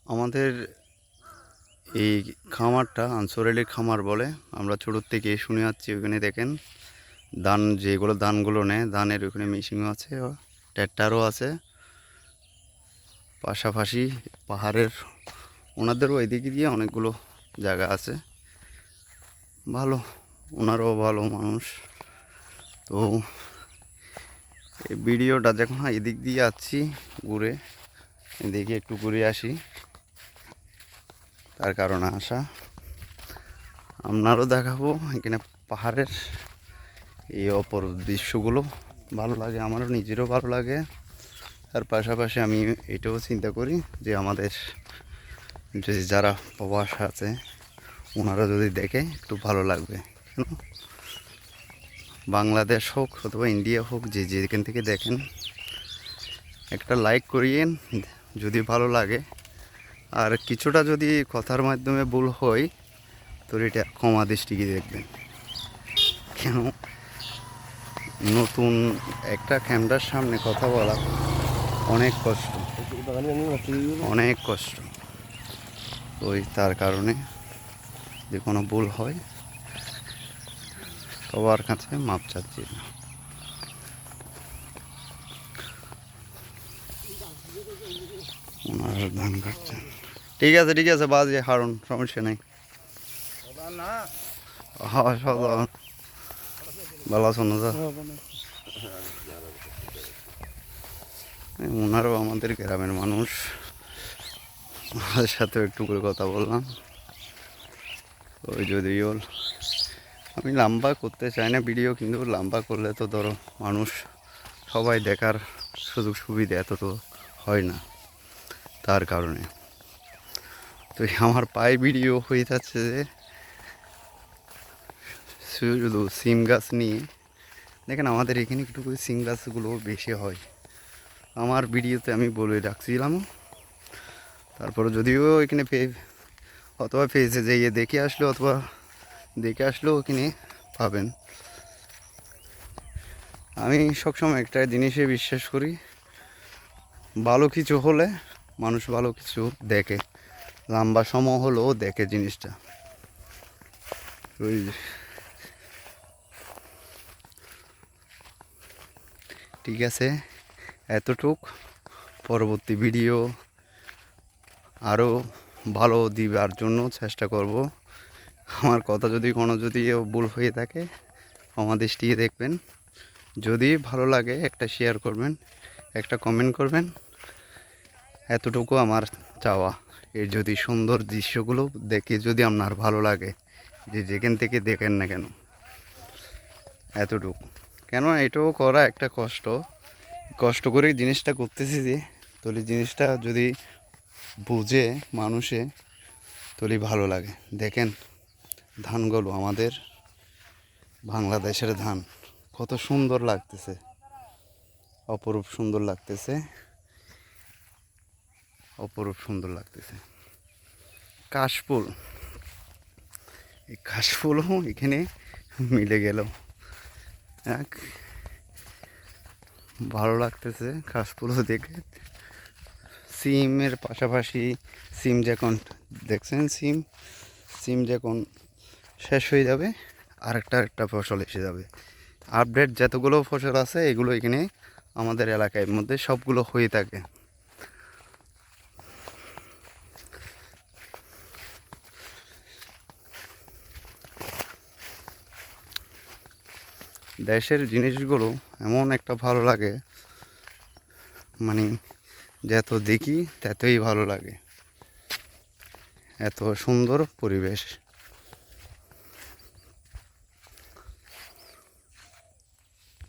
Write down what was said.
আমাদের এই খামারটা আনসোরেলি খামার বলে। আমরা ছোটোর থেকে শুনে যাচ্ছি। ওইখানে দেখেন ধান, যেগুলো ধানগুলো নেয়, ধানের ওইখানে মেশিনও আছে, ট্র্যাক্টরও আছে। পাশাপাশি পাহাড়ের ওনাদেরও এদিকে দিয়ে অনেকগুলো জায়গা আছে। ভালো, ওনারও ভালো মানুষ। তো এই ভিডিওটা যখন এদিক দিয়ে যাচ্ছি ঘুরে, এদিকে একটু ঘুরে আসি, তার কারণে আসা। আপনারও দেখাবো এখানে পাহাড়ের এই অপরূপ দৃশ্যগুলো। ভালো লাগে, আমারও নিজেরও ভালো লাগে। তার পাশাপাশি আমি এটাও চিন্তা করি যে আমাদের যে যারা প্রবাস আছে ওনারা যদি দেখে একটু ভালো লাগবে। কেন, বাংলাদেশ হোক অথবা ইন্ডিয়া হোক, যে যেখান থেকে দেখেন একটা লাইক করিয়েন যদি ভালো লাগে। আর কিছুটা যদি কথার মাধ্যমে ভুল হয় তো এটা ক্ষমা দৃষ্টিকে দেখবেন। কেন, নতুন একটা ক্যামেরার সামনে কথা বলা অনেক কষ্ট, অনেক কষ্ট। ওই তার কারণে যে কোনো ভুল হয় সবার কাছে মাপ চাচ্ছি। ওনারা ধান কাটছেন, ঠিক আছে ঠিক আছে, বাজে হারুন, সমস্যা নেই। হ্যাঁ সব ভালো আছো না? ওনারাও আমাদের গ্রামের মানুষ, ওনাদের সাথে একটু করে কথা বললাম। ওই যদিও আমি লম্বা করতে চাই না ভিডিও, কিন্তু লম্বা করলে তো ধরো মানুষ সবাই দেখার সুযোগ সুবিধা এত তো হয় না, তার কারণে। তো আমার পায়ে ভিডিও হয়ে যাচ্ছে যে শুধু সিম গাছ নিয়ে। দেখেন আমাদের এখানে একটু করে সিম গাছগুলো বেশি হয়। আমার ভিডিওতে আমি বলে রাখছিলাম। তারপরে যদিও এখানে অথবা পেজে যেয়ে দেখে আসলে, অথবা দেখে আসলেও ওখানে পাবেন। আমি সবসময় একটা জিনিসে বিশ্বাস করি, ভালো কিছু হলে মানুষ ভালো কিছু দেখে, লম্বা সময় হলেও দেখে জিনিসটা। ওই ঠিক আছে, এতটুক। পরবর্তী ভিডিও আরও ভালো দিবার জন্য চেষ্টা করব। আমার কথা যদি কোনো ভুল হয়ে থাকে ক্ষমা দৃষ্টিতে দেখবেন। যদি ভালো লাগে একটা শেয়ার করবেন, একটা কমেন্ট করবেন, এতটুকু আমার চাওয়া। এর যদি সুন্দর দৃশ্যগুলো দেখে যদি আপনার ভালো লাগে, যে যেখান থেকে দেখেন না কেন, এতটুকু। কেন, এটাও করা একটা কষ্ট, কষ্ট করে জিনিসটা করতেছি যে, তাহলে জিনিসটা যদি বুঝে মানুষে তাহলে ভালো লাগে। দেখেন ধানগুলো, আমাদের বাংলাদেশের ধান কত সুন্দর লাগতেছে, অপরূপ সুন্দর লাগতেছে, অপরূপ সুন্দর লাগতেছে। কাশফুল, এই কাশফুলও এখানে মিলে গেল, এক ভালো লাগতেছে কাশফুলও দেখে। সিমের পাশাপাশি সিম যখন দেখছেন, সিম যখন শেষ হয়ে যাবে আরেকটা ফসল এসে যাবে। আপডেট যতগুলো ফসল আছে এগুলো এখানে আমাদের এলাকার মধ্যে সবগুলো হয়ে থাকে। দেশের জিনিসগুলো এমন একটা ভালো লাগে, মানে যত দেখি ততই ভালো লাগে। এত সুন্দর পরিবেশ।